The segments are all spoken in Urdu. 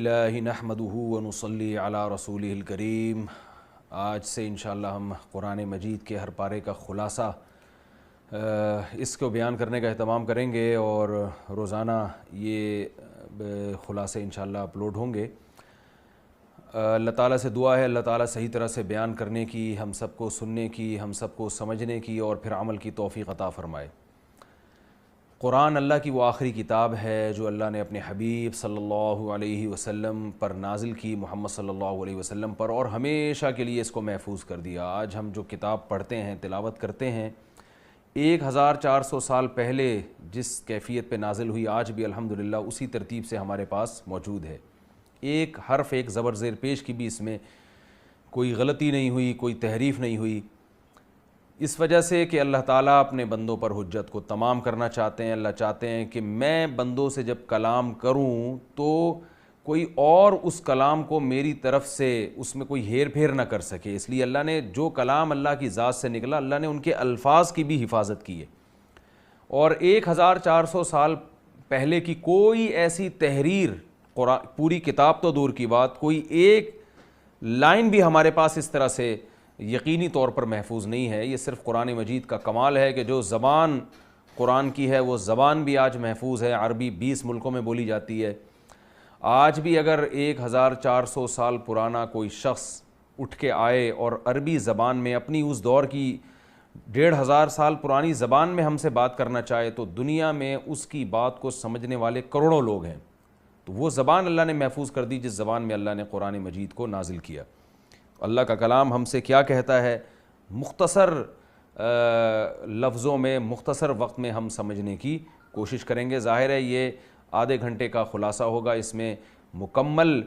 اللہ نحمدہ ونصلی علی رسولہ الکریم۔ آج سے انشاءاللہ ہم قرآن مجید کے ہر پارے کا خلاصہ اس کو بیان کرنے کا اہتمام کریں گے، اور روزانہ یہ خلاصے انشاءاللہ اپلوڈ ہوں گے۔ اللہ تعالیٰ سے دعا ہے اللہ تعالیٰ صحیح طرح سے بیان کرنے کی، ہم سب کو سننے کی، ہم سب کو سمجھنے کی اور پھر عمل کی توفیق عطا فرمائے۔ قرآن اللہ کی وہ آخری کتاب ہے جو اللہ نے اپنے حبیب صلی اللہ علیہ وسلم پر نازل کی، محمد صلی اللہ علیہ وسلم پر، اور ہمیشہ کے لیے اس کو محفوظ کر دیا۔ آج ہم جو کتاب پڑھتے ہیں، تلاوت کرتے ہیں، 1400 سال پہلے جس کیفیت پہ نازل ہوئی، آج بھی الحمدللہ اسی ترتیب سے ہمارے پاس موجود ہے۔ ایک حرف، ایک زبر زیر پیش کی بھی اس میں کوئی غلطی نہیں ہوئی، کوئی تحریف نہیں ہوئی، اس وجہ سے کہ اللہ تعالیٰ اپنے بندوں پر حجت کو تمام کرنا چاہتے ہیں۔ اللہ چاہتے ہیں کہ میں بندوں سے جب کلام کروں تو کوئی اور اس کلام کو میری طرف سے اس میں کوئی ہیر پھیر نہ کر سکے، اس لیے اللہ نے جو کلام اللہ کی ذات سے نکلا، اللہ نے ان کے الفاظ کی بھی حفاظت کی ہے۔ اور 1400 سال پہلے کی کوئی ایسی تحریر، پوری کتاب تو دور کی بات، کوئی ایک لائن بھی ہمارے پاس اس طرح سے یقینی طور پر محفوظ نہیں ہے۔ یہ صرف قرآن مجید کا کمال ہے کہ جو زبان قرآن کی ہے وہ زبان بھی آج محفوظ ہے۔ عربی 20 ملکوں میں بولی جاتی ہے۔ آج بھی اگر 1400 سال پرانا کوئی شخص اٹھ کے آئے اور عربی زبان میں اپنی اس دور کی 1500 سال پرانی زبان میں ہم سے بات کرنا چاہے تو دنیا میں اس کی بات کو سمجھنے والے کروڑوں لوگ ہیں۔ تو وہ زبان اللہ نے محفوظ کر دی جس زبان میں اللہ نے قرآن مجید کو نازل کیا۔ اللہ کا کلام ہم سے کیا کہتا ہے، مختصر لفظوں میں، مختصر وقت میں ہم سمجھنے کی کوشش کریں گے۔ ظاہر ہے یہ آدھے گھنٹے کا خلاصہ ہوگا، اس میں مکمل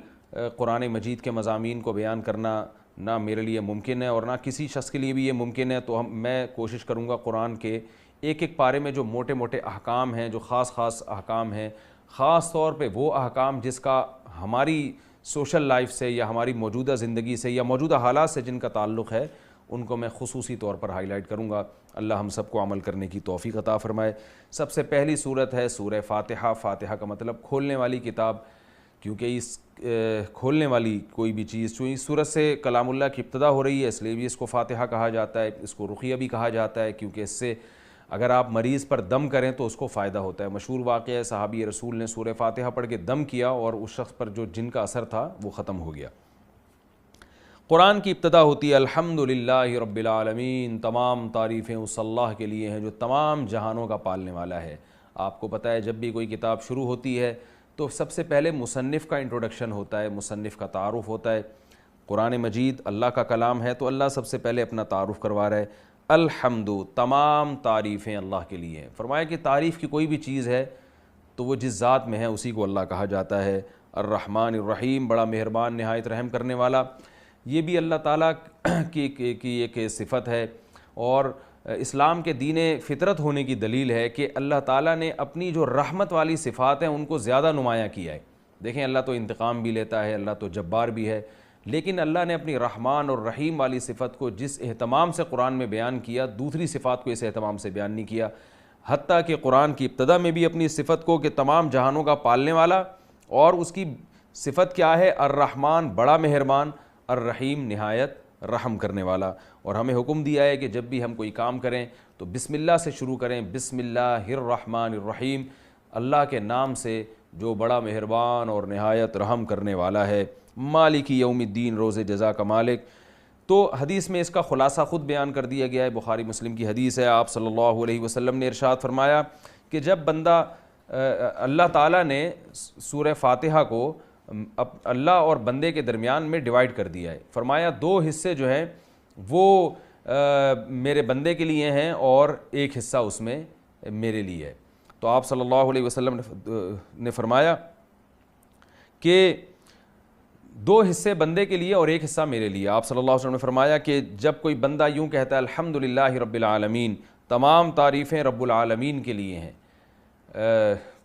قرآن مجید کے مضامین کو بیان کرنا نہ میرے لیے ممکن ہے اور نہ کسی شخص کے لیے بھی یہ ممکن ہے۔ تو میں کوشش کروں گا قرآن کے ایک ایک پارے میں جو موٹے موٹے احکام ہیں، جو خاص احکام ہیں، خاص طور پہ وہ احکام جس کا ہماری سوشل لائف سے یا ہماری موجودہ زندگی سے یا موجودہ حالات سے جن کا تعلق ہے، ان کو میں خصوصی طور پر ہائی لائٹ کروں گا۔ اللہ ہم سب کو عمل کرنے کی توفیق عطا فرمائے۔ سب سے پہلی صورت ہے سورہ فاتحہ۔ فاتحہ کا مطلب کھولنے والی کتاب، کیونکہ اس کھولنے والی کوئی بھی چیز، چونکہ اس صورت سے کلام اللہ کی ابتدا ہو رہی ہے، اس لیے بھی اس کو فاتحہ کہا جاتا ہے۔ اس کو رقیہ بھی کہا جاتا ہے کیونکہ اس سے اگر آپ مریض پر دم کریں تو اس کو فائدہ ہوتا ہے۔ مشہور واقعہ ہے، صحابی رسول نے سورہ فاتحہ پڑھ کے دم کیا اور اس شخص پر جو جن کا اثر تھا وہ ختم ہو گیا۔ قرآن کی ابتدا ہوتی ہے الحمدللہ رب العالمین، تمام تعریفیں اس اللہ کے لیے ہیں جو تمام جہانوں کا پالنے والا ہے۔ آپ کو پتہ ہے جب بھی کوئی کتاب شروع ہوتی ہے تو سب سے پہلے مصنف کا انٹروڈکشن ہوتا ہے، مصنف کا تعارف ہوتا ہے۔ قرآن مجید اللہ کا کلام ہے تو اللہ سب سے پہلے اپنا تعارف کروا رہا ہے۔ الحمد، تمام تعریفیں اللہ کے لیے ہیں۔ فرمایا کہ تعریف کی کوئی بھی چیز ہے تو وہ جس ذات میں ہے اسی کو اللہ کہا جاتا ہے۔ الرحمن الرحیم، بڑا مہربان، نہایت رحم کرنے والا، یہ بھی اللہ تعالیٰ کی ایک صفت ہے، اور اسلام کے دین فطرت ہونے کی دلیل ہے کہ اللہ تعالیٰ نے اپنی جو رحمت والی صفات ہیں ان کو زیادہ نمایاں کیا ہے۔ دیکھیں اللہ تو انتقام بھی لیتا ہے، اللہ تو جبار بھی ہے، لیکن اللہ نے اپنی رحمان اور رحیم والی صفت کو جس اہتمام سے قرآن میں بیان کیا، دوسری صفات کو اس اہتمام سے بیان نہیں کیا۔ حتیٰ کہ قرآن کی ابتدا میں بھی اپنی صفت کو کہ تمام جہانوں کا پالنے والا، اور اس کی صفت کیا ہے، الرحمن، بڑا مہربان، الرحیم، نہایت رحم کرنے والا۔ اور ہمیں حکم دیا ہے کہ جب بھی ہم کوئی کام کریں تو بسم اللہ سے شروع کریں، بسم اللہ الرحمن الرحیم، اللہ کے نام سے جو بڑا مہربان اور نہایت رحم کرنے والا ہے۔ مالک یوم الدین، روز جزا کا مالک۔ تو حدیث میں اس کا خلاصہ خود بیان کر دیا گیا ہے، بخاری مسلم کی حدیث ہے۔ آپ صلی اللہ علیہ وسلم نے ارشاد فرمایا کہ جب بندہ اللہ تعالیٰ نے سورہ فاتحہ کو اللہ اور بندے کے درمیان میں ڈیوائیڈ کر دیا ہے۔ فرمایا دو حصے جو ہیں وہ میرے بندے کے لیے ہیں اور ایک حصہ اس میں میرے لیے ہے۔ تو آپ صلی اللہ علیہ وسلم نے فرمایا کہ دو حصے بندے کے لیے اور ایک حصہ میرے لیے۔ آپ صلی اللہ علیہ وسلم نے فرمایا کہ جب کوئی بندہ یوں کہتا ہے الحمدللہ رب العالمین، تمام تعریفیں رب العالمین کے لیے ہیں،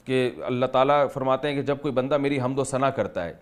کہ اللہ تعالیٰ فرماتے ہیں کہ جب کوئی بندہ میری حمد و ثنا کرتا ہے،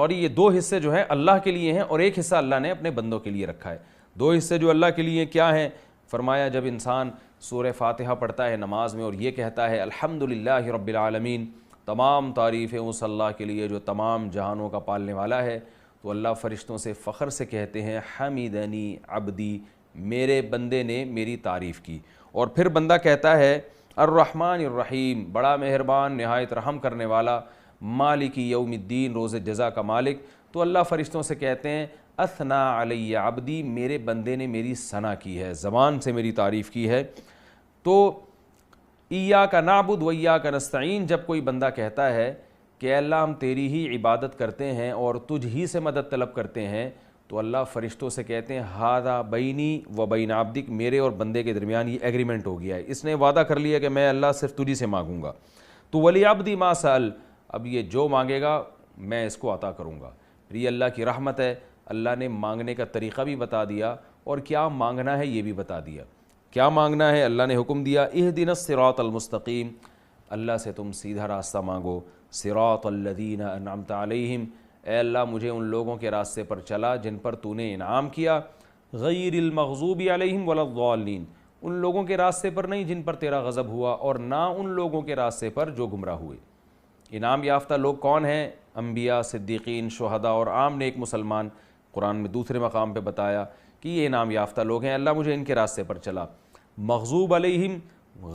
یہ دو حصے جو ہیں اللہ کے لیے ہیں اور ایک حصہ اللہ نے اپنے بندوں کے لیے رکھا ہے۔ دو حصے جو اللہ کے لیے کیا ہیں؟ فرمایا جب انسان سورہ فاتحہ پڑھتا ہے نماز میں اور یہ کہتا ہے الحمدللہ رب العالمین، تمام تعریفیں اس اللہ کے لیے جو تمام جہانوں کا پالنے والا ہے۔ تو اللہ فرشتوں سے فخر سے کہتے ہیں حمیدنی عبدی، میرے بندے نے میری تعریف کی۔ اور پھر بندہ کہتا ہے الرحمن الرحیم، بڑا مہربان نہایت رحم کرنے والا، مالک یوم الدین، روز جزا کا مالک۔ تو اللہ فرشتوں سے کہتے ہیں اثنا علی عبدی، میرے بندے نے میری ثنا کی ہے، زبان سے میری تعریف کی ہے۔ تو ایاک نعبد و ایاک نستعین، جب کوئی بندہ کہتا ہے کہ اے اللہ ہم تیری ہی عبادت کرتے ہیں اور تجھ ہی سے مدد طلب کرتے ہیں، تو اللہ فرشتوں سے کہتے ہیں ھذا بینی و بین عبدک، میرے اور بندے کے درمیان یہ ایگریمنٹ ہو گیا ہے، اس نے وعدہ کر لیا کہ میں اللہ صرف تجھی سے مانگوں گا۔ تو ولی عبدی ما سأل، اب یہ جو مانگے گا میں اس کو عطا کروں گا۔ پھر یہ اللہ کی رحمت ہے، اللہ نے مانگنے کا طریقہ بھی بتا دیا اور کیا مانگنا ہے یہ بھی بتا دیا۔ کیا مانگنا ہے اللہ نے حکم دیا اہدنا الصراط المستقیم، اللہ سے تم سیدھا راستہ مانگو، صراط الذین انعمت علیہم، اے اللہ مجھے ان لوگوں کے راستے پر چلا جن پر تو نے انعام کیا، غیر المغضوب علیہم ولا الضالین، ان لوگوں کے راستے پر نہیں جن پر تیرا غضب ہوا، اور نہ ان لوگوں کے راستے پر جو گمراہ ہوئے۔ انعام یافتہ لوگ کون ہیں؟ انبیاء، صدیقین، شہداء اور عام نیک مسلمان۔ قرآن میں دوسرے مقام پہ بتایا کہ یہ انعام یافتہ لوگ ہیں، اللہ مجھے ان کے راستے پر چلا۔ مغضوب علیہم،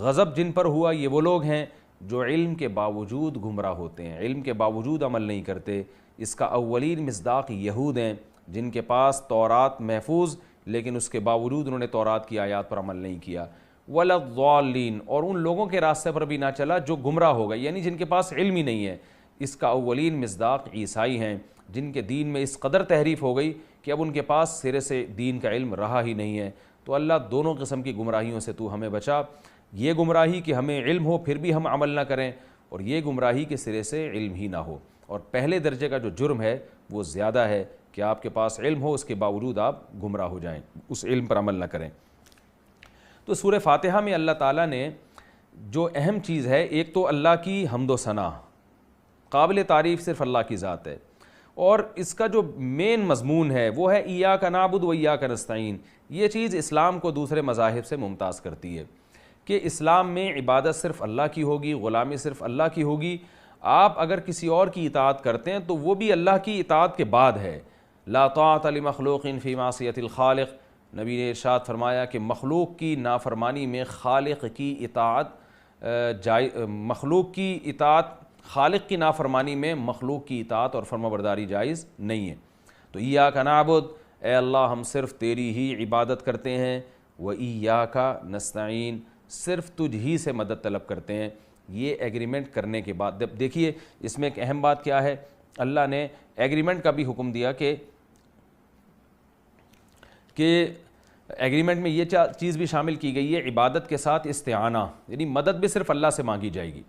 غضب جن پر ہوا، یہ وہ لوگ ہیں جو علم کے باوجود گمراہ ہوتے ہیں، علم کے باوجود عمل نہیں کرتے۔ اس کا اولین مصداق یہود ہیں جن کے پاس تورات محفوظ، لیکن اس کے باوجود انہوں نے تورات کی آیات پر عمل نہیں کیا۔ ولا الضالین، اور ان لوگوں کے راستے پر بھی نہ چلا جو گمراہ ہو گئے، یعنی جن کے پاس علم ہی نہیں ہے۔ اس کا اولین مصداق عیسائی ہیں جن کے دین میں اس قدر تحریف ہو گئی کہ اب ان کے پاس سرے سے دین کا علم رہا ہی نہیں ہے۔ تو اللہ دونوں قسم کی گمراہیوں سے تو ہمیں بچا، یہ گمراہی کہ ہمیں علم ہو پھر بھی ہم عمل نہ کریں، اور یہ گمراہی کہ سرے سے علم ہی نہ ہو۔ اور پہلے درجے کا جو جرم ہے وہ زیادہ ہے کہ آپ کے پاس علم ہو اس کے باوجود آپ گمراہ ہو جائیں، اس علم پر عمل نہ کریں۔ تو سورہ فاتحہ میں اللہ تعالیٰ نے جو اہم چیز ہے، ایک تو اللہ کی حمد و ثنا، قابل تعریف صرف اللہ کی ذات ہے، اور اس کا جو مین مضمون ہے وہ ہے ایاک نعبد و ایاک نستعین۔ یہ چیز اسلام کو دوسرے مذاہب سے ممتاز کرتی ہے کہ اسلام میں عبادت صرف اللہ کی ہوگی، غلامی صرف اللہ کی ہوگی۔ آپ اگر کسی اور کی اطاعت کرتے ہیں تو وہ بھی اللہ کی اطاعت کے بعد ہے۔ لا طاعۃ لمخلوق فی معصیۃ الخالق، نبی نے ارشاد فرمایا کہ مخلوق کی نافرمانی میں خالق کی اطاعت مخلوق کی اطاعت، خالق کی نافرمانی میں مخلوق کی اطاعت اور فرمانبرداری جائز نہیں ہے۔ تو ایاک نعبد، اے اللہ ہم صرف تیری ہی عبادت کرتے ہیں، و ایاک نستعین، صرف تجھ ہی سے مدد طلب کرتے ہیں۔ یہ ایگریمنٹ کرنے کے بعد دیکھیے اس میں ایک اہم بات کیا ہے، اللہ نے ایگریمنٹ کا بھی حکم دیا کہ ایگریمنٹ میں یہ چیز بھی شامل کی گئی ہے، عبادت کے ساتھ استعانہ، یعنی مدد بھی صرف اللہ سے مانگی جائے گی۔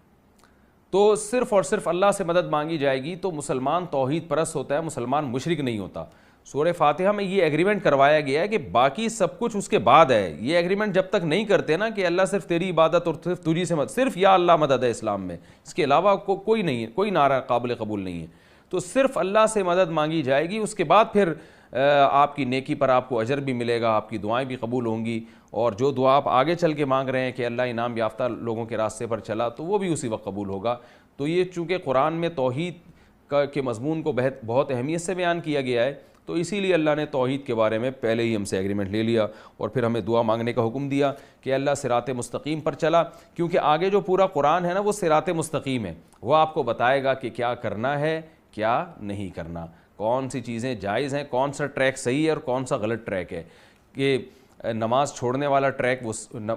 تو صرف اور صرف اللہ سے مدد مانگی جائے گی تو مسلمان توحید پرست ہوتا ہے، مسلمان مشرک نہیں ہوتا۔ سورہ فاتحہ میں یہ ایگریمنٹ کروایا گیا ہے کہ باقی سب کچھ اس کے بعد ہے۔ یہ ایگریمنٹ جب تک نہیں کرتے نا کہ اللہ صرف تیری عبادت اور صرف تجھی سے مدد، صرف یا اللہ مدد ہے اسلام میں، اس کے علاوہ کوئی نہیں ہے، کوئی نعرہ قابل قبول نہیں ہے۔ تو صرف اللہ سے مدد مانگی جائے گی، اس کے بعد پھر آپ کی نیکی پر آپ کو اجر بھی ملے گا، آپ کی دعائیں بھی قبول ہوں گی، اور جو دعا آپ آگے چل کے مانگ رہے ہیں کہ اللہ انعام یافتہ لوگوں کے راستے پر چلا، تو وہ بھی اسی وقت قبول ہوگا۔ تو یہ چونکہ قرآن میں توحید کے مضمون کو بہت اہمیت سے بیان کیا گیا ہے، تو اسی لیے اللہ نے توحید کے بارے میں پہلے ہی ہم سے ایگریمنٹ لے لیا، اور پھر ہمیں دعا مانگنے کا حکم دیا کہ اللہ صراط مستقیم پر چلا، کیونکہ آگے جو پورا قرآن ہے نا وہ صراط مستقیم ہے، وہ آپ کو بتائے گا کہ کیا کرنا ہے کیا نہیں کرنا، کون سی چیزیں جائز ہیں، کون سا ٹریک صحیح ہے اور کون سا غلط ٹریک ہے۔ کہ نماز چھوڑنے والا ٹریک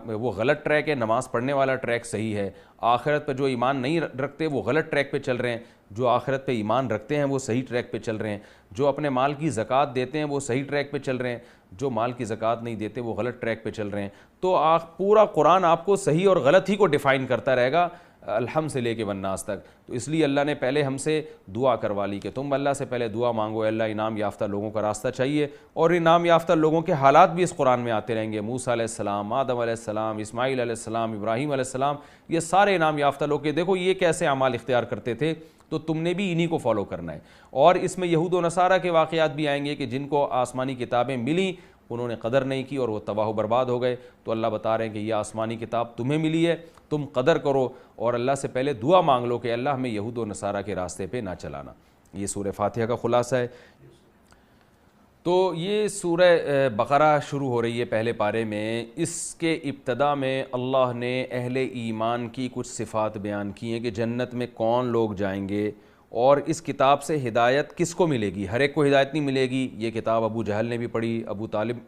وہ غلط ٹریک ہے، نماز پڑھنے والا ٹریک صحیح ہے۔ آخرت پہ جو ایمان نہیں رکھتے وہ غلط ٹریک پہ چل رہے ہیں، جو آخرت پہ ایمان رکھتے ہیں وہ صحیح ٹریک پہ چل رہے ہیں، جو اپنے مال کی زکوٰۃ دیتے ہیں وہ صحیح ٹریک پہ چل رہے ہیں، جو مال کی زکوٰۃ نہیں دیتے وہ غلط ٹریک پہ چل رہے ہیں۔ تو پورا قرآن آپ کو صحیح اور غلط ہی کو ڈیفائن کرتا رہے گا، الحمد سے لے کے والناس تک۔ تو اس لیے اللہ نے پہلے ہم سے دعا کروا لی کہ تم اللہ سے پہلے دعا مانگو، اللہ انعام یافتہ لوگوں کا راستہ چاہیے، اور انعام یافتہ لوگوں کے حالات بھی اس قرآن میں آتے رہیں گے۔ موسیٰ علیہ السلام، آدم علیہ السلام، اسماعیل علیہ السلام، ابراہیم علیہ السلام، یہ سارے انعام یافتہ لوگ کہ دیکھو یہ کیسے اعمال اختیار کرتے تھے، تو تم نے بھی انہی کو فالو کرنا ہے۔ اور اس میں یہود و نصارہ کے واقعات بھی آئیں گے کہ جن کو آسمانی کتابیں ملیں، انہوں نے قدر نہیں کی اور وہ تباہ و برباد ہو گئے۔ تو اللہ بتا رہے ہیں کہ یہ آسمانی کتاب تمہیں ملی ہے، تم قدر کرو اور اللہ سے پہلے دعا مانگ لو کہ اللہ ہمیں یہود و نصارہ کے راستے پہ نہ چلانا۔ یہ سورہ فاتحہ کا خلاصہ ہے۔ تو یہ سورہ بقرہ شروع ہو رہی ہے پہلے پارے میں۔ اس کے ابتدا میں اللہ نے اہل ایمان کی کچھ صفات بیان کی ہیں کہ جنت میں کون لوگ جائیں گے اور اس کتاب سے ہدایت کس کو ملے گی۔ ہر ایک کو ہدایت نہیں ملے گی۔ یہ کتاب ابو جہل نے بھی پڑھی،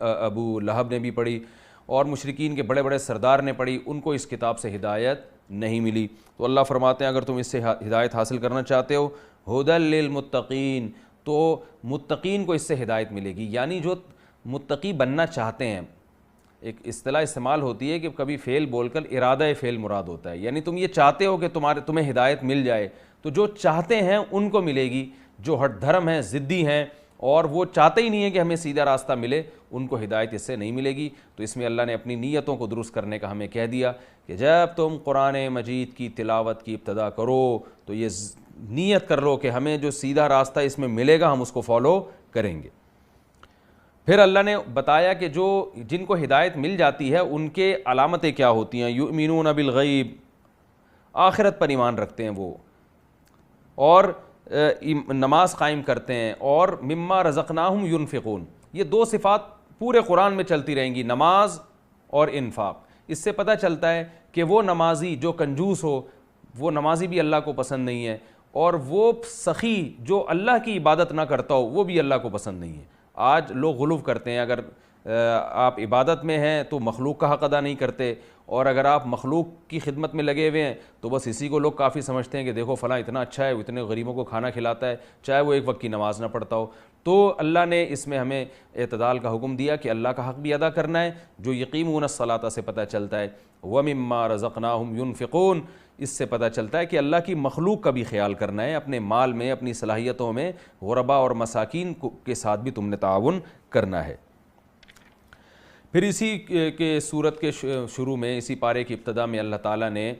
ابو لہب نے بھی پڑھی اور مشرکین کے بڑے بڑے سردار نے پڑھی، ان کو اس کتاب سے ہدایت نہیں ملی۔ تو اللہ فرماتے ہیں اگر تم اس سے ہدایت حاصل کرنا چاہتے ہو، ھدی للمتقین، تو متقین کو اس سے ہدایت ملے گی، یعنی جو متقی بننا چاہتے ہیں۔ ایک اصطلاح استعمال ہوتی ہے کہ کبھی فعل بول کر ارادہ فعل مراد ہوتا ہے، یعنی تم یہ چاہتے ہو کہ تمہیں ہدایت مل جائے، تو جو چاہتے ہیں ان کو ملے گی۔ جو ہٹ دھرم ہیں، ضدی ہیں اور وہ چاہتے ہی نہیں ہیں کہ ہمیں سیدھا راستہ ملے، ان کو ہدایت اس سے نہیں ملے گی۔ تو اس میں اللہ نے اپنی نیتوں کو درست کرنے کا ہمیں کہہ دیا کہ جب تم قرآن مجید کی تلاوت کی ابتدا کرو تو یہ نیت کر لو کہ ہمیں جو سیدھا راستہ اس میں ملے گا ہم اس کو فالو کریں گے۔ پھر اللہ نے بتایا کہ جن کو ہدایت مل جاتی ہے ان کے علامتیں کیا ہوتی ہیں۔ یؤمنون بالغیب، آخرت پر ایمان رکھتے ہیں وہ، اور نماز قائم کرتے ہیں، اور مما رزقناہم ینفقون۔ یہ دو صفات پورے قرآن میں چلتی رہیں گی، نماز اور انفاق۔ اس سے پتہ چلتا ہے کہ وہ نمازی جو کنجوس ہو، وہ نمازی بھی اللہ کو پسند نہیں ہے، اور وہ سخی جو اللہ کی عبادت نہ کرتا ہو وہ بھی اللہ کو پسند نہیں ہے۔ آج لوگ غلو کرتے ہیں، اگر آپ عبادت میں ہیں تو مخلوق کا حق ادا نہیں کرتے، اور اگر آپ مخلوق کی خدمت میں لگے ہوئے ہیں تو بس اسی کو لوگ کافی سمجھتے ہیں کہ دیکھو فلاں اتنا اچھا ہے، وہ اتنے غریبوں کو کھانا کھلاتا ہے، چاہے وہ ایک وقت کی نماز نہ پڑھتا ہو۔ تو اللہ نے اس میں ہمیں اعتدال کا حکم دیا کہ اللہ کا حق بھی ادا کرنا ہے۔ جو یقیمون الصلاۃ سے پتہ چلتا ہے، وَمِمَّا رَزَقْنَاهُمْ يُنْفِقُونَ، اس سے پتہ چلتا ہے کہ اللہ کی مخلوق کا بھی خیال کرنا ہے، اپنے مال میں، اپنی صلاحیتوں میں غرباء اور مساکین کے ساتھ بھی تم نے تعاون کرنا ہے۔ پھر اسی کے سورت کے شروع میں، اسی پارے کی ابتدا میں اللہ تعالیٰ نے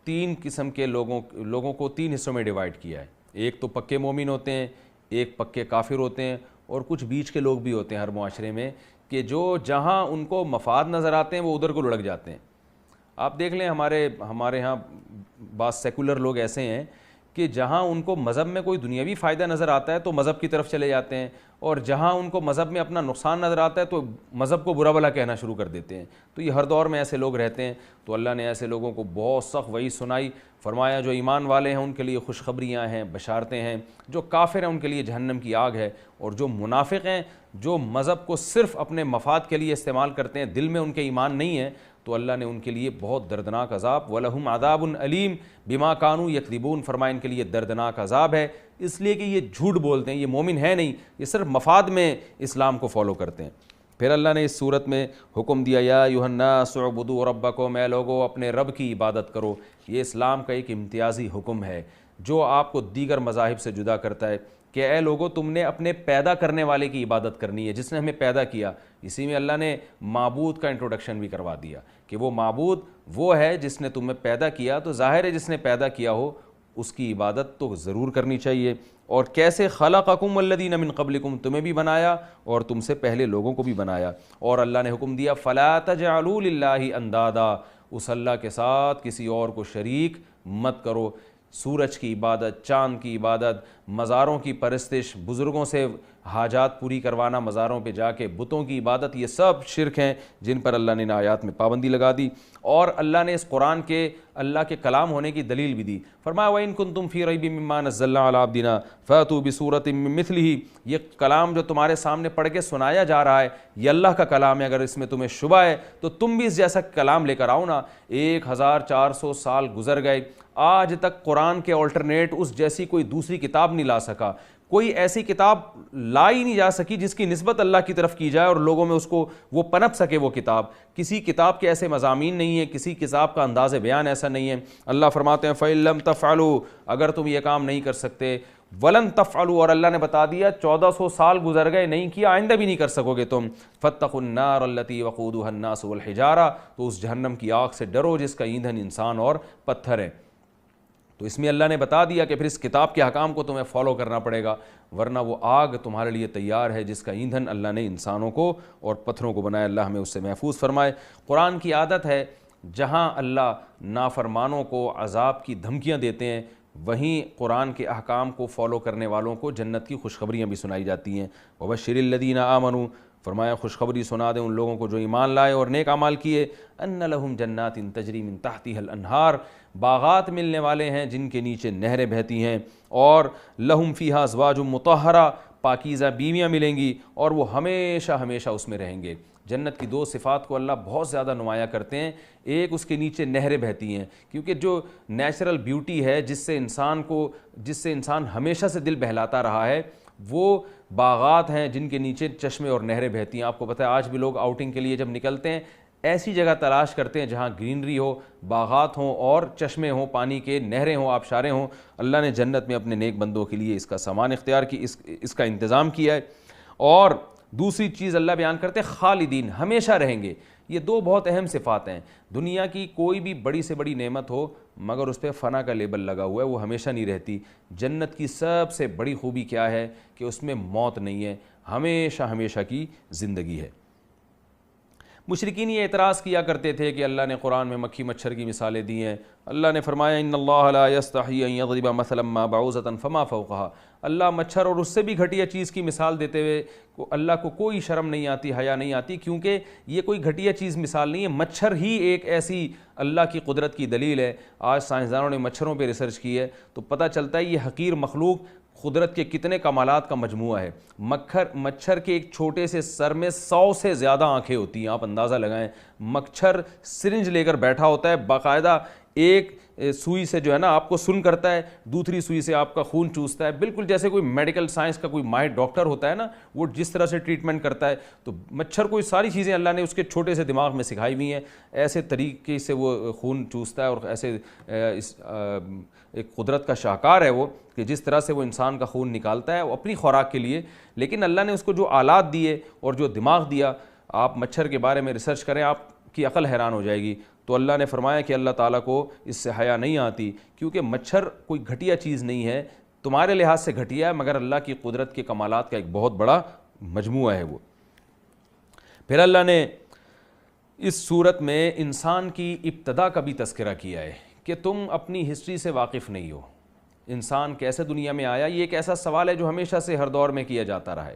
تین قسم کے لوگوں کو تین حصوں میں ڈیوائیڈ کیا ہے۔ ایک تو پکے مومن ہوتے ہیں، ایک پکے کافر ہوتے ہیں، اور کچھ بیچ کے لوگ بھی ہوتے ہیں ہر معاشرے میں کہ جو جہاں ان کو مفاد نظر آتے ہیں وہ ادھر کو لڑک جاتے ہیں۔ آپ دیکھ لیں ہمارے ہاں بعض سیکولر لوگ ایسے ہیں کہ جہاں ان کو مذہب میں کوئی دنیاوی فائدہ نظر آتا ہے تو مذہب کی طرف چلے جاتے ہیں، اور جہاں ان کو مذہب میں اپنا نقصان نظر آتا ہے تو مذہب کو برا بھلا کہنا شروع کر دیتے ہیں۔ تو یہ ہر دور میں ایسے لوگ رہتے ہیں۔ تو اللہ نے ایسے لوگوں کو بہت سخت وعید سنائی، فرمایا جو ایمان والے ہیں ان کے لیے خوشخبریاں ہیں، بشارتیں ہیں، جو کافر ہیں ان کے لیے جہنم کی آگ ہے، اور جو منافق ہیں، جو مذہب کو صرف اپنے مفاد کے لیے استعمال کرتے ہیں، دل میں ان کے ایمان نہیں ہے، تو اللہ نے ان کے لیے بہت دردناک عذاب، وَلَهُمْ عَذَابٌ أَلِيمٌ بِمَا كَانُوا يَكْذِبُونَ، فرمایا ان کے لیے دردناک عذاب ہے اس لیے کہ یہ جھوٹ بولتے ہیں، یہ مومن ہے نہیں، یہ صرف مفاد میں اسلام کو فالو کرتے ہیں۔ پھر اللہ نے اس صورت میں حکم دیا، یا ایھا الناس اعبدوا ربکم، اے لوگو اپنے رب کی عبادت کرو۔ یہ اسلام کا ایک امتیازی حکم ہے جو آپ کو دیگر مذاہب سے جدا کرتا ہے کہ اے لوگو تم نے اپنے پیدا کرنے والے کی عبادت کرنی ہے، جس نے ہمیں پیدا کیا۔ اسی میں اللہ نے معبود کا انٹروڈکشن بھی کروا دیا کہ وہ معبود وہ ہے جس نے تمہیں پیدا کیا، تو ظاہر ہے جس نے پیدا کیا ہو اس کی عبادت تو ضرور کرنی چاہیے۔ اور کیسے خلقکم والذین من قبلکم، تمہیں بھی بنایا اور تم سے پہلے لوگوں کو بھی بنایا۔ اور اللہ نے حکم دیا فلا تجعلوا للہ اندادا، اس اللہ کے ساتھ کسی اور کو شریک مت کرو۔ سورج کی عبادت، چاند کی عبادت، مزاروں کی پرستش، بزرگوں سے حاجات پوری کروانا مزاروں پہ جا کے، بتوں کی عبادت، یہ سب شرک ہیں جن پر اللہ نے ان آیات میں پابندی لگا دی۔ اور اللہ نے اس قرآن کے اللہ کے کلام ہونے کی دلیل بھی دی، فرمایا وَإِن كُنتُمْ فِي رَيْبٍ مِّمَّا نَزَّلْنَا عَلَىٰ عَبْدِنَا فَأْتُوا بِسُورَةٍ مِّن مِّثْلِهِ، یہ کلام جو تمہارے سامنے پڑھ کے سنایا جا رہا ہے یہ اللہ کا کلام ہے، اگر اس میں تمہیں شبہ ہے تو تم بھی اس جیسا کلام لے کر آؤ نا۔ 1400 سال گزر گئے، آج تک قرآن کے آلٹرنیٹ اس جیسی کوئی دوسری کتاب نہیں لا سکا، کوئی ایسی کتاب لا ہی نہیں جا سکی جس کی نسبت اللہ کی طرف کی جائے اور لوگوں میں اس کو وہ پنپ سکے وہ کتاب۔ کسی کتاب کے ایسے مضامین نہیں ہیں، کسی کتاب کا انداز بیان ایسا نہیں ہے۔ اللہ فرماتے ہیں فَإِن لَّمْ تَفْعَلُوا، اگر تم یہ کام نہیں کر سکتے، وَلَن تَفْعَلُوا، اور اللہ نے بتا دیا 1400 سال گزر گئے، نہیں کیا، آئندہ بھی نہیں کر سکو گے تم، فَاتَّقُوا النَّارَ الَّتِي وَقُودُهَا النَّاسُ وَالْحِجَارَةُ، تو اس جہنم کی آگ سے ڈرو جس کا ایندھن انسان اور پتھر ہے۔ تو اس میں اللہ نے بتا دیا کہ پھر اس کتاب کے احکام کو تمہیں فالو کرنا پڑے گا، ورنہ وہ آگ تمہارے لیے تیار ہے جس کا ایندھن اللہ نے انسانوں کو اور پتھروں کو بنایا۔ اللہ ہمیں اس سے محفوظ فرمائے۔ قرآن کی عادت ہے جہاں اللہ نافرمانوں کو عذاب کی دھمکیاں دیتے ہیں، وہیں قرآن کے احکام کو فالو کرنے والوں کو جنت کی خوشخبریاں بھی سنائی جاتی ہیں۔ وبشر الذین آمنوا، فرمایا خوشخبری سنا دیں ان لوگوں کو جو ایمان لائے اور نیک اعمال کیے، ان لہم جنات تجری من تحتها الانہار، باغات ملنے والے ہیں جن کے نیچے نہریں بہتی ہیں، اور لہم فیہا ازواج مطہرہ، پاکیزہ بیویاں ملیں گی اور وہ ہمیشہ ہمیشہ اس میں رہیں گے۔ جنت کی دو صفات کو اللہ بہت زیادہ نمایاں کرتے ہیں، ایک اس کے نیچے نہریں بہتی ہیں، کیونکہ جو نیچرل بیوٹی ہے جس سے انسان ہمیشہ سے دل بہلاتا رہا ہے، وہ باغات ہیں جن کے نیچے چشمے اور نہریں بہتی ہیں۔ آپ کو پتہ ہے آج بھی لوگ آؤٹنگ کے لیے جب نکلتے ہیں ایسی جگہ تلاش کرتے ہیں جہاں گرینری ہو، باغات ہوں اور چشمے ہوں، پانی کے نہریں ہوں، آبشاریں ہوں۔ اللہ نے جنت میں اپنے نیک بندوں کے لیے اس کا سامان اختیار کی، اس کا انتظام کیا ہے۔ اور دوسری چیز اللہ بیان کرتے ہیں خالدین، ہمیشہ رہیں گے۔ یہ دو بہت اہم صفات ہیں۔ دنیا کی کوئی بھی بڑی سے بڑی نعمت ہو مگر اس پہ فنا کا لیبل لگا ہوا ہے، وہ ہمیشہ نہیں رہتی۔ جنت کی سب سے بڑی خوبی کیا ہے کہ اس میں موت نہیں ہے، ہمیشہ ہمیشہ کی زندگی ہے۔ مشرکین یہ اعتراض کیا کرتے تھے کہ اللہ نے قرآن میں مکھی مچھر کی مثالیں دی ہیں۔ اللہ نے فرمایا ان اللہ لا یستحی ان یضرب مثلا ما بعوضۃ فما فوقها، اللہ مچھر اور اس سے بھی گھٹیا چیز کی مثال دیتے ہوئے اللہ کو کوئی شرم نہیں آتی، حیا نہیں آتی، کیونکہ یہ کوئی گھٹیا چیز مثال نہیں ہے۔ مچھر ہی ایک ایسی اللہ کی قدرت کی دلیل ہے۔ آج سائنسدانوں نے مچھروں پہ ریسرچ کی ہے تو پتہ چلتا ہے یہ حقیر مخلوق قدرت کے کتنے کمالات کا مجموعہ ہے۔ مچھر کے ایک چھوٹے سے سر میں 100 سے زیادہ آنکھیں ہوتی ہیں، آپ اندازہ لگائیں۔ مچھر سرنج لے کر بیٹھا ہوتا ہے، باقاعدہ ایک سوئی سے جو ہے نا آپ کو سن کرتا ہے، دوسری سوئی سے آپ کا خون چوستا ہے، بالکل جیسے کوئی میڈیکل سائنس کا کوئی ماہر ڈاکٹر ہوتا ہے نا، وہ جس طرح سے ٹریٹمنٹ کرتا ہے۔ تو مچھر کو ساری چیزیں اللہ نے اس کے چھوٹے سے دماغ میں سکھائی ہوئی ہیں، ایسے طریقے سے وہ خون چوستا ہے، اور ایسے ایک قدرت کا شاہکار ہے وہ، کہ جس طرح سے وہ انسان کا خون نکالتا ہے وہ اپنی خوراک کے لیے۔ لیکن اللہ نے اس کو جو آلات دیے اور جو دماغ دیا، آپ مچھر کے بارے میں ریسرچ کریں، آپ کی عقل حیران ہو جائے گی۔ تو اللہ نے فرمایا کہ اللہ تعالیٰ کو اس سے حیا نہیں آتی، کیونکہ مچھر کوئی گھٹیا چیز نہیں ہے، تمہارے لحاظ سے گھٹیا ہے مگر اللہ کی قدرت کے کمالات کا ایک بہت بڑا مجموعہ ہے وہ۔ پھر اللہ نے اس صورت میں انسان کی ابتدا کا بھی تذکرہ کیا ہے کہ تم اپنی ہسٹری سے واقف نہیں ہو، انسان کیسے دنیا میں آیا، یہ ایک ایسا سوال ہے جو ہمیشہ سے ہر دور میں کیا جاتا رہا ہے،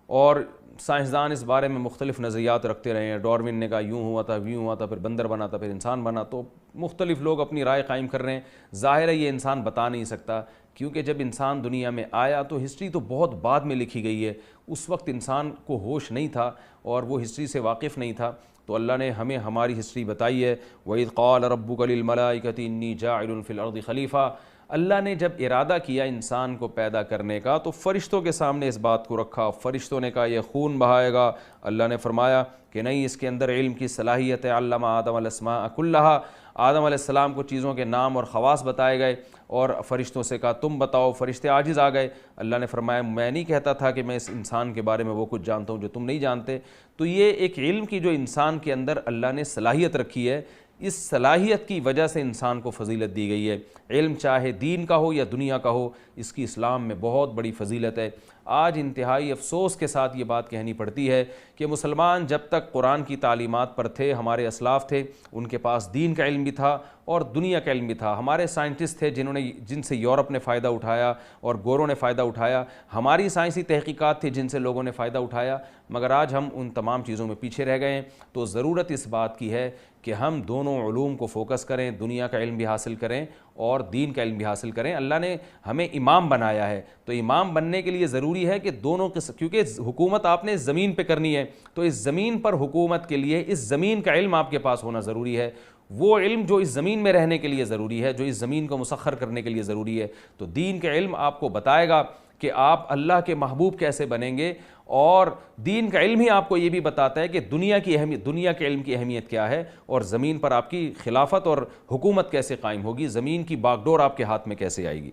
اور سائنسدان اس بارے میں مختلف نظریات رکھتے رہے ہیں۔ ڈارون نے کہا یوں ہوا تھا، یوں ہوا تھا، پھر بندر بنا تھا، پھر انسان بنا، تو مختلف لوگ اپنی رائے قائم کر رہے ہیں۔ ظاہر ہے یہ انسان بتا نہیں سکتا، کیونکہ جب انسان دنیا میں آیا تو ہسٹری تو بہت بعد میں لکھی گئی ہے، اس وقت انسان کو ہوش نہیں تھا اور وہ ہسٹری سے واقف نہیں تھا۔ تو اللہ نے ہمیں ہماری ہسٹری بتائی ہے۔ وَإِذْ قَالَ رَبُّكَ لِلْمَلَائِكَةِ إِنِّي جَاعِلٌ فِي الْأَرْضِ خَلِيفَةً، اللہ نے جب ارادہ کیا انسان کو پیدا کرنے کا تو فرشتوں کے سامنے اس بات کو رکھا۔ فرشتوں نے کہا یہ خون بہائے گا، اللہ نے فرمایا کہ نہیں، اس کے اندر علم کی صلاحیت ہے۔ علم آدم الاسماء کلھا، آدم علیہ السلام کو چیزوں کے نام اور خواص بتائے گئے، اور فرشتوں سے کہا تم بتاؤ، فرشتے عاجز آ گئے۔ اللہ نے فرمایا میں نہیں کہتا تھا کہ میں اس انسان کے بارے میں وہ کچھ جانتا ہوں جو تم نہیں جانتے۔ تو یہ ایک علم کی جو انسان کے اندر اللہ نے صلاحیت رکھی ہے، اس صلاحیت کی وجہ سے انسان کو فضیلت دی گئی ہے۔ علم چاہے دین کا ہو یا دنیا کا ہو، اس کی اسلام میں بہت بڑی فضیلت ہے۔ آج انتہائی افسوس کے ساتھ یہ بات کہنی پڑتی ہے کہ مسلمان جب تک قرآن کی تعلیمات پر تھے، ہمارے اسلاف تھے، ان کے پاس دین کا علم بھی تھا اور دنیا کا علم بھی تھا۔ ہمارے سائنٹسٹ تھے جن سے یورپ نے فائدہ اٹھایا اور گوروں نے فائدہ اٹھایا، ہماری سائنسی تحقیقات تھی جن سے لوگوں نے فائدہ اٹھایا، مگر آج ہم ان تمام چیزوں میں پیچھے رہ گئے ہیں۔ تو ضرورت اس بات کی ہے کہ ہم دونوں علوم کو فوکس کریں، دنیا کا علم بھی حاصل کریں اور دین کا علم بھی حاصل کریں۔ اللہ نے ہمیں امام بنایا ہے، تو امام بننے کے لیے ضروری ہے کہ دونوں کیونکہ حکومت آپ نے زمین پہ کرنی ہے، تو اس زمین پر حکومت کے لیے اس زمین کا علم آپ کے پاس ہونا ضروری ہے، وہ علم جو اس زمین میں رہنے کے لیے ضروری ہے، جو اس زمین کو مسخر کرنے کے لیے ضروری ہے۔ تو دین کا علم آپ کو بتائے گا کہ آپ اللہ کے محبوب کیسے بنیں گے، اور دین کا علم ہی آپ کو یہ بھی بتاتا ہے کہ دنیا کی اہمیت، دنیا کے علم کی اہمیت کیا ہے، اور زمین پر آپ کی خلافت اور حکومت کیسے قائم ہوگی، زمین کی باغ ڈور آپ کے ہاتھ میں کیسے آئے گی۔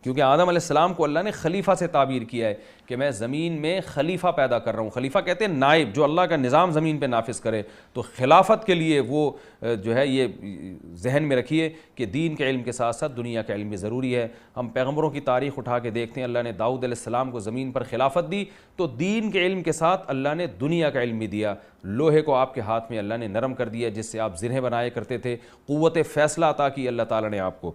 کیونکہ آدم علیہ السلام کو اللہ نے خلیفہ سے تعبیر کیا ہے کہ میں زمین میں خلیفہ پیدا کر رہا ہوں. خلیفہ کہتے ہیں نائب, جو اللہ کا نظام زمین پہ نافذ کرے. تو خلافت کے لیے وہ جو ہے یہ ذہن میں رکھیے کہ دین کے علم کے ساتھ ساتھ دنیا کا علم بھی ضروری ہے. ہم پیغمبروں کی تاریخ اٹھا کے دیکھتے ہیں, اللہ نے داؤد علیہ السلام کو زمین پر خلافت دی تو دین کے علم کے ساتھ اللہ نے دنیا کا علم بھی دیا. لوہے کو آپ کے ہاتھ میں اللہ نے نرم کر دیا, جس سے آپ زرہیں بنایا کرتے تھے. قوت فیصلہ عطا کی اللہ تعالیٰ نے آپ کو.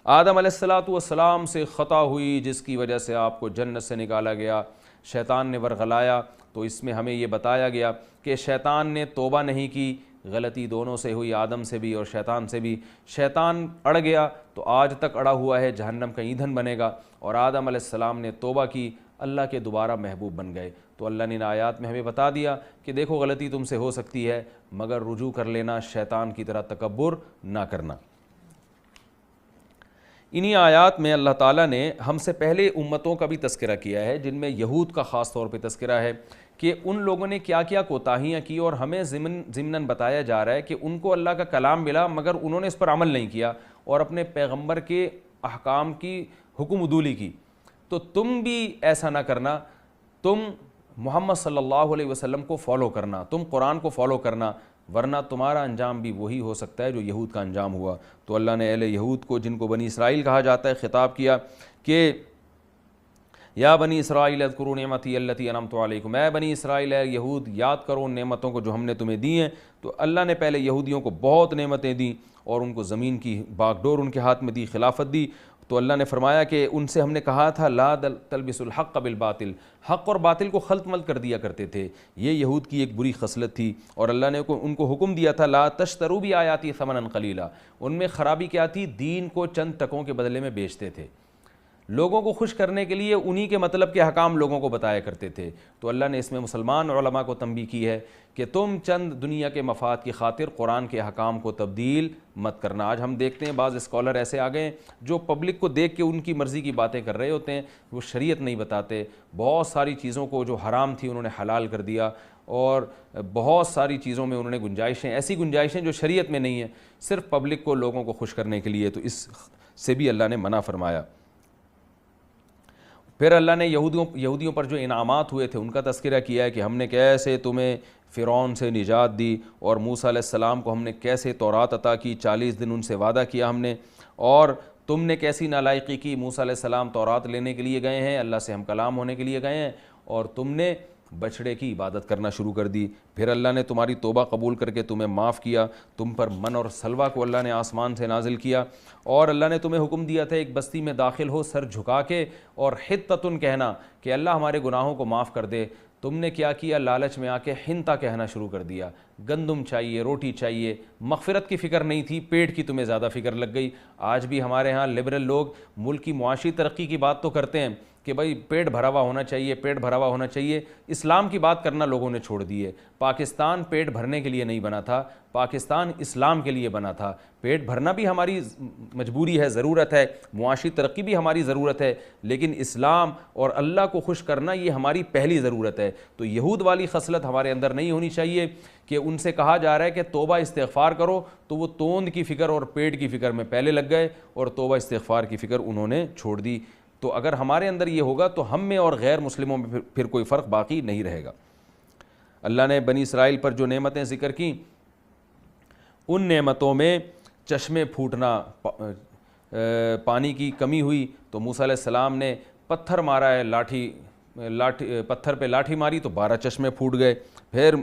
آدم علیہ السلام سے خطا ہوئی جس کی وجہ سے آپ کو جنت سے نکالا گیا, شیطان نے ورغلایا. تو اس میں ہمیں یہ بتایا گیا کہ شیطان نے توبہ نہیں کی, غلطی دونوں سے ہوئی, آدم سے بھی اور شیطان سے بھی. شیطان اڑ گیا تو آج تک اڑا ہوا ہے, جہنم کا ایندھن بنے گا. اور آدم علیہ السلام نے توبہ کی, اللہ کے دوبارہ محبوب بن گئے. تو اللہ نے ان آیات میں ہمیں بتا دیا کہ دیکھو غلطی تم سے ہو سکتی ہے مگر رجوع کر لینا, شیطان کی طرح تکبر نہ کرنا. انہی آیات میں اللہ تعالیٰ نے ہم سے پہلے امتوں کا بھی تذکرہ کیا ہے, جن میں یہود کا خاص طور پہ تذکرہ ہے کہ ان لوگوں نے کیا کیا کوتاہیاں کی. اور ہمیں ضمناً بتایا جا رہا ہے کہ ان کو اللہ کا کلام ملا مگر انہوں نے اس پر عمل نہیں کیا اور اپنے پیغمبر کے احکام کی حکم عدولی کی. تو تم بھی ایسا نہ کرنا, تم محمد صلی اللہ علیہ وسلم کو فالو کرنا, تم قرآن کو فالو کرنا, ورنہ تمہارا انجام بھی وہی ہو سکتا ہے جو یہود کا انجام ہوا. تو اللہ نے اہل یہود کو, جن کو بنی اسرائیل کہا جاتا ہے, خطاب کیا کہ یا بنی اسرائیل اذکروا نعمتی التی انعمت علیکم, اے بنی اسرائیل, اے یہود, یاد کرو ان نعمتوں کو جو ہم نے تمہیں دی ہیں. تو اللہ نے پہلے یہودیوں کو بہت نعمتیں دیں اور ان کو زمین کی باغ ڈور ان کے ہاتھ میں دی, خلافت دی. تو اللہ نے فرمایا کہ ان سے ہم نے کہا تھا لا تلبسوا الحق بالباطل, حق اور باطل کو خلط ملط کر دیا کرتے تھے. یہ یہود کی ایک بری خصلت تھی. اور اللہ نے ان کو حکم دیا تھا لا تشتروا بآیاتی ثمنا قلیلا. ان میں خرابی کیا تھی, دین کو چند ٹکوں کے بدلے میں بیچتے تھے. لوگوں کو خوش کرنے کے لیے انہی کے مطلب کے حکام لوگوں کو بتایا کرتے تھے. تو اللہ نے اس میں مسلمان علماء کو تنبیہ کی ہے کہ تم چند دنیا کے مفاد کی خاطر قرآن کے حکام کو تبدیل مت کرنا. آج ہم دیکھتے ہیں بعض اسکالر ایسے آ گئے ہیں جو پبلک کو دیکھ کے ان کی مرضی کی باتیں کر رہے ہوتے ہیں, وہ شریعت نہیں بتاتے. بہت ساری چیزوں کو جو حرام تھی انہوں نے حلال کر دیا, اور بہت ساری چیزوں میں انہوں نے گنجائشیں, ایسی گنجائشیں جو شریعت میں نہیں ہیں, صرف پبلک کو, لوگوں کو خوش کرنے کے لیے. تو اس سے بھی اللہ نے منع فرمایا. پھر اللہ نے یہودیوں پر جو انعامات ہوئے تھے ان کا تذکرہ کیا ہے کہ ہم نے کیسے تمہیں فرعون سے نجات دی, اور موسیٰ علیہ السلام کو ہم نے کیسے تورات عطا کی, 40 دن ان سے وعدہ کیا ہم نے, اور تم نے کیسی نالائقی کی. موسیٰ علیہ السلام تورات لینے کے لیے گئے ہیں, اللہ سے ہم کلام ہونے کے لیے گئے ہیں, اور تم نے بچڑے کی عبادت کرنا شروع کر دی. پھر اللہ نے تمہاری توبہ قبول کر کے تمہیں معاف کیا. تم پر من اور سلوہ کو اللہ نے آسمان سے نازل کیا, اور اللہ نے تمہیں حکم دیا تھا ایک بستی میں داخل ہو سر جھکا کے اور حتتن کہنا کہ اللہ ہمارے گناہوں کو معاف کر دے. تم نے کیا کیا, لالچ میں آ کے حنطہ کہنا شروع کر دیا. گندم چاہیے, روٹی چاہیے, مغفرت کی فکر نہیں تھی, پیٹ کی تمہیں زیادہ فکر لگ گئی. آج بھی ہمارے ہاں لبرل لوگ ملک کی معاشی ترقی کی بات تو کرتے ہیں کہ بھائی پیٹ بھرا ہوا ہونا چاہیے, پیٹ بھرا ہوا ہونا چاہیے. اسلام کی بات کرنا لوگوں نے چھوڑ دی ہے. پاکستان پیٹ بھرنے کے لیے نہیں بنا تھا, پاکستان اسلام کے لیے بنا تھا. پیٹ بھرنا بھی ہماری مجبوری ہے, ضرورت ہے, معاشی ترقی بھی ہماری ضرورت ہے, لیکن اسلام اور اللہ کو خوش کرنا یہ ہماری پہلی ضرورت ہے. تو یہود والی خصلت ہمارے اندر نہیں ہونی چاہیے کہ ان سے کہا جا رہا ہے کہ توبہ استغفار کرو, تو وہ توند کی فکر اور پیٹ کی فکر میں پہلے لگ گئے اور توبہ استغفار کی فکر انہوں نے چھوڑ دی. تو اگر ہمارے اندر یہ ہوگا تو ہم میں اور غیر مسلموں میں پھر کوئی فرق باقی نہیں رہے گا. اللہ نے بنی اسرائیل پر جو نعمتیں ذکر کیں, ان نعمتوں میں چشمے پھوٹنا, پانی کی کمی ہوئی تو موسیٰ علیہ السلام نے پتھر مارا ہے, پتھر پہ لاٹھی ماری تو 12 چشمے پھوٹ گئے. پھر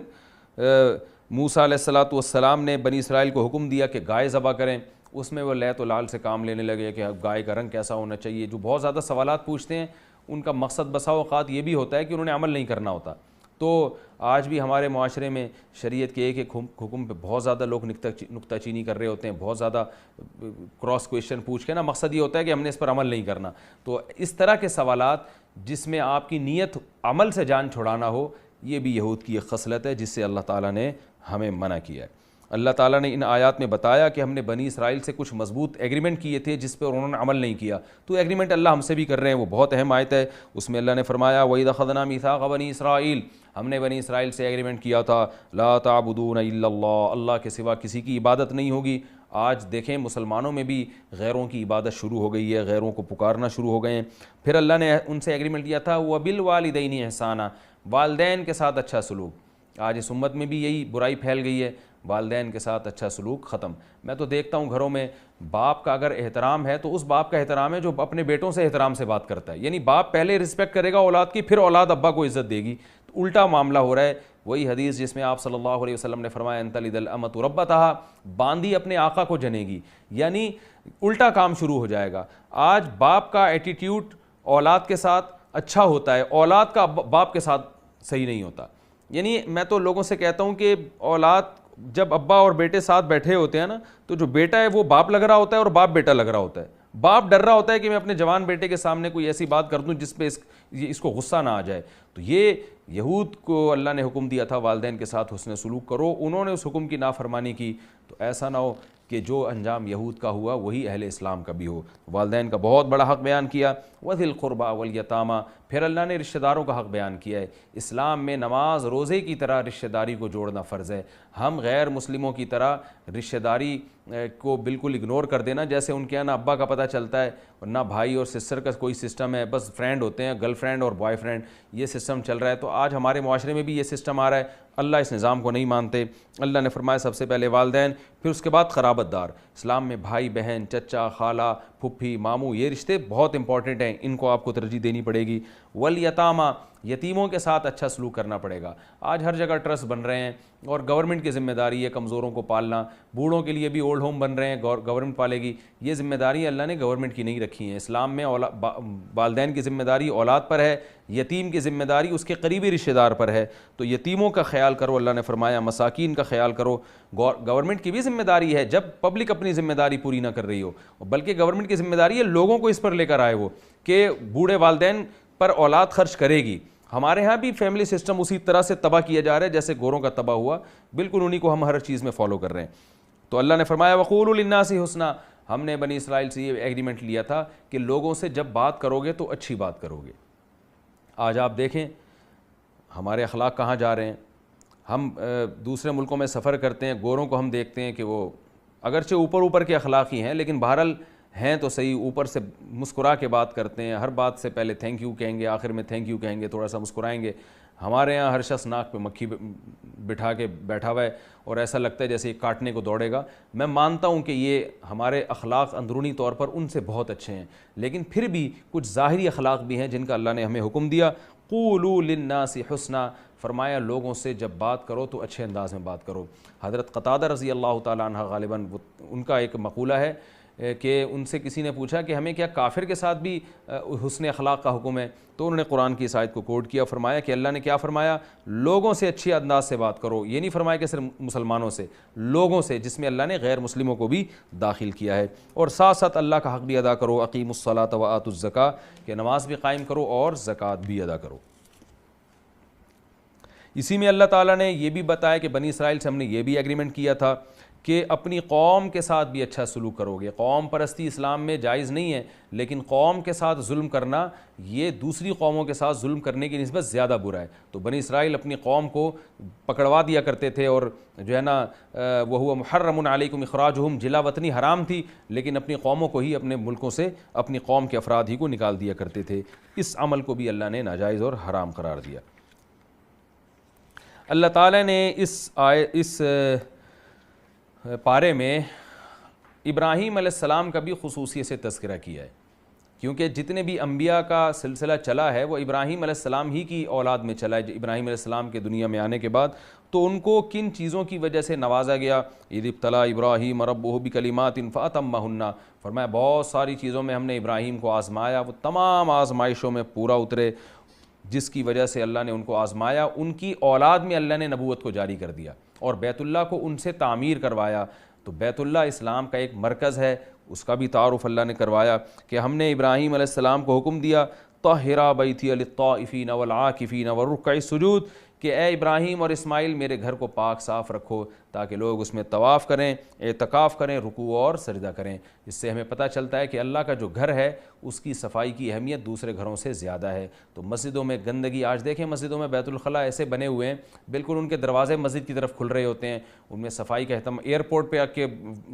موسیٰ علیہ السلام نے بنی اسرائیل کو حکم دیا کہ گائے ذبح کریں. اس میں وہ لیت و لال سے کام لینے لگے کہ گائے کا رنگ کیسا ہونا چاہیے. جو بہت زیادہ سوالات پوچھتے ہیں ان کا مقصد بسا اوقات یہ بھی ہوتا ہے کہ انہوں نے عمل نہیں کرنا ہوتا. تو آج بھی ہمارے معاشرے میں شریعت کے ایک حکم پہ بہت زیادہ لوگ نکتہ چینی کر رہے ہوتے ہیں, بہت زیادہ کراس کویشچن پوچھ کے نا, مقصد یہ ہوتا ہے کہ ہم نے اس پر عمل نہیں کرنا. تو اس طرح کے سوالات جس میں آپ کی نیت عمل سے جان چھڑانا ہو, یہ بھی یہود کی ایک خصلت ہے جس سے اللہ تعالیٰ نے ہمیں منع کیا ہے. اللہ تعالیٰ نے ان آیات میں بتایا کہ ہم نے بنی اسرائیل سے کچھ مضبوط ایگریمنٹ کیے تھے جس پر انہوں نے عمل نہیں کیا. تو ایگریمنٹ اللہ ہم سے بھی کر رہے ہیں, وہ بہت اہم آیت ہے. اس میں اللہ نے فرمایا وَإِذْ أَخَذْنَا مِيثَاقَ بَنِي إِسْرَائِيلَ, ہم نے بنی اسرائیل سے ایگریمنٹ کیا تھا لا تعبدون الا اللہ, اللہ کے سوا کسی کی عبادت نہیں ہوگی. آج دیکھیں مسلمانوں میں بھی غیروں کی عبادت شروع ہو گئی ہے، غیروں کو پکارنا شروع ہو گئے ہیں۔ پھر اللہ نے ان سے ایگریمنٹ کیا تھا وَبِالْوَالِدَيْنِ احسانًا، والدین کے ساتھ اچھا سلوک۔ آج اس امت میں بھی یہی برائی پھیل گئی ہے، والدین کے ساتھ اچھا سلوک ختم۔ میں تو دیکھتا ہوں گھروں میں باپ کا اگر احترام ہے تو اس باپ کا احترام ہے جو اپنے بیٹوں سے احترام سے بات کرتا ہے، یعنی باپ پہلے رسپیکٹ کرے گا اولاد کی، پھر اولاد ابا کو عزت دے گی۔ تو الٹا معاملہ ہو رہا ہے، وہی حدیث جس میں آپ صلی اللہ علیہ وسلم نے فرمایا ان تلد الامۃ ربتہا، باندی اپنے آقا کو جنے گی، یعنی الٹا کام شروع ہو جائے گا۔ آج باپ کا ایٹیٹیوڈ اولاد کے ساتھ اچھا ہوتا ہے، اولاد کا باپ کے ساتھ صحیح نہیں ہوتا۔ یعنی میں تو لوگوں سے کہتا ہوں کہ اولاد جب ابا اور بیٹے ساتھ بیٹھے ہوتے ہیں نا، تو جو بیٹا ہے وہ باپ لگ رہا ہوتا ہے اور باپ بیٹا لگ رہا ہوتا ہے۔ باپ ڈر رہا ہوتا ہے کہ میں اپنے جوان بیٹے کے سامنے کوئی ایسی بات کر دوں جس پہ اس کو غصہ نہ آ جائے۔ تو یہ یہود کو اللہ نے حکم دیا تھا والدین کے ساتھ حسن سلوک کرو، انہوں نے اس حکم کی نافرمانی کی، تو ایسا نہ ہو کہ جو انجام یہود کا ہوا وہی اہل اسلام کا بھی ہو۔ والدین کا بہت بڑا حق بیان کیا، وذی القربیٰ والیتامیٰ، پھر اللہ نے رشتہ داروں کا حق بیان کیا ہے۔ اسلام میں نماز روزے کی طرح رشتہ داری کو جوڑنا فرض ہے۔ ہم غیر مسلموں کی طرح رشتہ داری کو بالکل اگنور کر دینا، جیسے ان کے یہاں نہ ابا کا پتہ چلتا ہے اور نہ بھائی اور سسٹر کا کوئی سسٹم ہے، بس فرینڈ ہوتے ہیں، گرل فرینڈ اور بوائے فرینڈ، یہ سسٹم چل رہا ہے۔ تو آج ہمارے معاشرے میں بھی یہ سسٹم آ رہا ہے، اللہ اس نظام کو نہیں مانتے۔ اللہ نے فرمایا سب سے پہلے والدین، پھر اس کے بعد قرابت دار۔ اسلام میں بھائی بہن، چچا، خالہ، پھپھی، ماموں، یہ رشتے بہت امپورٹنٹ ہیں، ان کو آپ کو ترجیح دینی پڑے گی۔ والیتامیٰ، یتیموں کے ساتھ اچھا سلوک کرنا پڑے گا۔ آج ہر جگہ ٹرسٹ بن رہے ہیں اور گورنمنٹ کی ذمہ داری ہے کمزوروں کو پالنا، بوڑھوں کے لیے بھی اولڈ ہوم بن رہے ہیں، گورنمنٹ پالے گی۔ یہ ذمہ داری اللہ نے گورنمنٹ کی نہیں رکھی ہیں۔ اسلام میں والدین کی ذمہ داری اولاد پر ہے، یتیم کی ذمہ داری اس کے قریبی رشتہ دار پر ہے۔ تو یتیموں کا خیال کرو، اللہ نے فرمایا مساکین کا خیال کرو۔ گورنمنٹ کی بھی ذمہ داری ہے جب پبلک اپنی ذمہ داری پوری نہ کر رہی ہو، بلکہ گورنمنٹ کی ذمہ داری ہے لوگوں کو اس پر لے کر آئے وہ کہ بوڑھے والدین پر اولاد خرچ کرے گی۔ ہمارے ہاں بھی فیملی سسٹم اسی طرح سے تباہ کیا جا رہا ہے جیسے گوروں کا تباہ ہوا، بالکل انہی کو ہم ہر چیز میں فالو کر رہے ہیں۔ تو اللہ نے فرمایا وَقُولُوا لِلنَّاسِ حُسْنًا، ہم نے بنی اسرائیل سے یہ ایگریمنٹ لیا تھا کہ لوگوں سے جب بات کرو گے تو اچھی بات کرو گے۔ آج آپ دیکھیں ہمارے اخلاق کہاں جا رہے ہیں۔ ہم دوسرے ملکوں میں سفر کرتے ہیں، گوروں کو ہم دیکھتے ہیں کہ وہ اگرچہ اوپر کے اخلاقی ہیں لیکن بہرحال ہیں تو صحیح، اوپر سے مسکرا کے بات کرتے ہیں، ہر بات سے پہلے تھینک یو کہیں گے، آخر میں تھینک یو کہیں گے، تھوڑا سا مسکرائیں گے۔ ہمارے ہاں ہر شخص ناک پہ مکھی بٹھا کے بیٹھا ہوا ہے اور ایسا لگتا ہے جیسے یہ کاٹنے کو دوڑے گا۔ میں مانتا ہوں کہ یہ ہمارے اخلاق اندرونی طور پر ان سے بہت اچھے ہیں، لیکن پھر بھی کچھ ظاہری اخلاق بھی ہیں جن کا اللہ نے ہمیں حکم دیا۔ قولوا للناس حسنا، فرمایا لوگوں سے جب بات کرو تو اچھے انداز میں بات کرو۔ حضرت قتادہ رضی اللہ تعالیٰ عنہ غالباً ان کا ایک مقولہ ہے کہ ان سے کسی نے پوچھا کہ ہمیں کیا کافر کے ساتھ بھی حسن اخلاق کا حکم ہے؟ تو انہوں نے قرآن کی اس آیت کو کوٹ کیا، فرمایا کہ اللہ نے کیا فرمایا، لوگوں سے اچھی انداز سے بات کرو۔ یہ نہیں فرمایا کہ صرف مسلمانوں سے، لوگوں سے، جس میں اللہ نے غیر مسلموں کو بھی داخل کیا ہے۔ اور ساتھ ساتھ اللہ کا حق بھی ادا کرو، اقیموا الصلاۃ وآتوا الزکاۃ، کہ نماز بھی قائم کرو اور زکوٰۃ بھی ادا کرو۔ اسی میں اللہ تعالیٰ نے یہ بھی بتایا کہ بنی اسرائیل سے ہم نے یہ بھی ایگریمنٹ کیا تھا کہ اپنی قوم کے ساتھ بھی اچھا سلوک کرو گے۔ قوم پرستی اسلام میں جائز نہیں ہے، لیکن قوم کے ساتھ ظلم کرنا یہ دوسری قوموں کے ساتھ ظلم کرنے کی نسبت زیادہ برا ہے۔ تو بنی اسرائیل اپنی قوم کو پکڑوا دیا کرتے تھے اور جو ہے نا وَهُوَ مُحَرَّمٌ عَلَيْكُمْ إِخْرَاجُهُمْ، جلا وطنی حرام تھی، لیکن اپنی قوموں کو ہی اپنے ملکوں سے اپنی قوم کے افراد ہی کو نکال دیا کرتے تھے۔ اس عمل کو بھی اللہ نے ناجائز اور حرام قرار دیا۔ اللہ تعالیٰ نے اس پارے میں ابراہیم علیہ السلام کا بھی خصوصیت سے تذکرہ کیا ہے، کیونکہ جتنے بھی انبیاء کا سلسلہ چلا ہے وہ ابراہیم علیہ السلام ہی کی اولاد میں چلا ہے۔ ابراہیم علیہ السلام کے دنیا میں آنے کے بعد تو ان کو کن چیزوں کی وجہ سے نوازا گیا، اذ ابتلی ابراہیم ربہ بکلمات فاتمہن، فرمایا بہت ساری چیزوں میں ہم نے ابراہیم کو آزمایا، وہ تمام آزمائشوں میں پورا اترے، جس کی وجہ سے اللہ نے ان کو آزمایا۔ ان کی اولاد میں اللہ نے نبوت کو جاری کر دیا اور بیت اللہ کو ان سے تعمیر کروایا۔ تو بیت اللہ اسلام کا ایک مرکز ہے، اس کا بھی تعارف اللہ نے کروایا کہ ہم نے ابراہیم علیہ السلام کو حکم دیا طہرا بیتی للطائفین والعاکفین والرکع السجود، کہ اے ابراہیم اور اسماعیل میرے گھر کو پاک صاف رکھو تاکہ لوگ اس میں طواف کریں، اعتکاف کریں، رکوع اور سجدہ کریں۔ اس سے ہمیں پتہ چلتا ہے کہ اللہ کا جو گھر ہے اس کی صفائی کی اہمیت دوسرے گھروں سے زیادہ ہے۔ تو مسجدوں میں گندگی، آج دیکھیں مسجدوں میں بیت الخلاء ایسے بنے ہوئے ہیں، بالکل ان کے دروازے مسجد کی طرف کھل رہے ہوتے ہیں، ان میں صفائی کا اہتمام، ایئرپورٹ پہ آ کے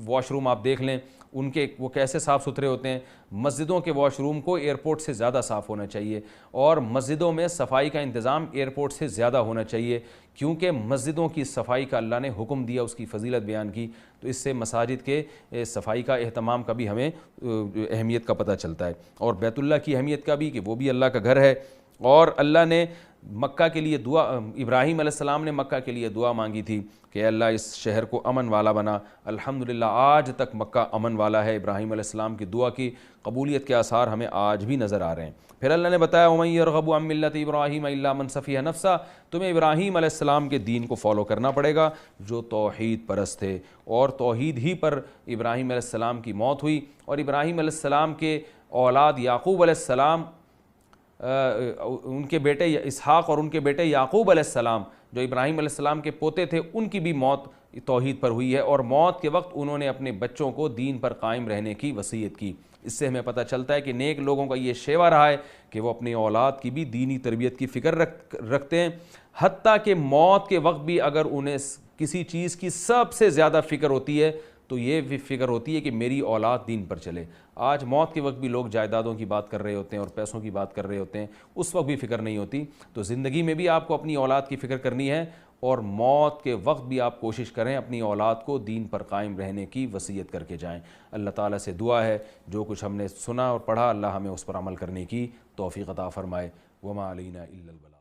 واش روم آپ دیکھ لیں ان کے وہ کیسے صاف ستھرے ہوتے ہیں۔ مسجدوں کے واش روم کو ایئرپورٹ سے زیادہ صاف ہونا چاہیے، اور مسجدوں میں صفائی کا انتظام ایئرپورٹ سے زیادہ ہونا چاہیے، کیونکہ مسجدوں کی صفائی کا اللہ نے حکم دیا، اس کی فضیلت بیان کی، تو اس سے مساجد کے صفائی کا اہتمام کا بھی ہمیں اہمیت کا پتہ چلتا ہے، اور بیت اللہ کی اہمیت کا بھی کہ وہ بھی اللہ کا گھر ہے۔ اور اللہ نے مکہ کے لیے دعا، ابراہیم علیہ السلام نے مکہ کے لیے دعا مانگی تھی کہ اللہ اس شہر کو امن والا بنا۔ الحمدللہ آج تک مکہ امن والا ہے، ابراہیم علیہ السلام کی دعا کی قبولیت کے آثار ہمیں آج بھی نظر آ رہے ہیں۔ پھر اللہ نے بتایا وَمَن يَرْغَبُ عَن مِّلَّةِ إِبْرَاهِيمَ إِلَّا مَن سَفِیَ نَفْسَهُ، تمہیں ابراہیم علیہ السلام کے دین کو فالو کرنا پڑے گا جو توحید پرست تھے، اور توحید ہی پر ابراہیم علیہ السلام کی موت ہوئی، اور ابراہیم علیہ السلام کے اولاد یعقوب علیہ السلام، ان کے بیٹے اسحاق اور ان کے بیٹے یعقوب علیہ السلام جو ابراہیم علیہ السلام کے پوتے تھے، ان کی بھی موت توحید پر ہوئی ہے، اور موت کے وقت انہوں نے اپنے بچوں کو دین پر قائم رہنے کی وصیت کی۔ اس سے ہمیں پتہ چلتا ہے کہ نیک لوگوں کا یہ شیوا رہا ہے کہ وہ اپنی اولاد کی بھی دینی تربیت کی فکر رکھتے ہیں، حتیٰ کہ موت کے وقت بھی اگر انہیں کسی چیز کی سب سے زیادہ فکر ہوتی ہے تو یہ بھی فکر ہوتی ہے کہ میری اولاد دین پر چلے۔ آج موت کے وقت بھی لوگ جائیدادوں کی بات کر رہے ہوتے ہیں اور پیسوں کی بات کر رہے ہوتے ہیں، اس وقت بھی فکر نہیں ہوتی۔ تو زندگی میں بھی آپ کو اپنی اولاد کی فکر کرنی ہے، اور موت کے وقت بھی آپ کوشش کریں اپنی اولاد کو دین پر قائم رہنے کی وصیت کر کے جائیں۔ اللہ تعالیٰ سے دعا ہے جو کچھ ہم نے سنا اور پڑھا، اللہ ہمیں اس پر عمل کرنے کی توفیق عطا فرمائے۔ وما علینا الا البلاغ۔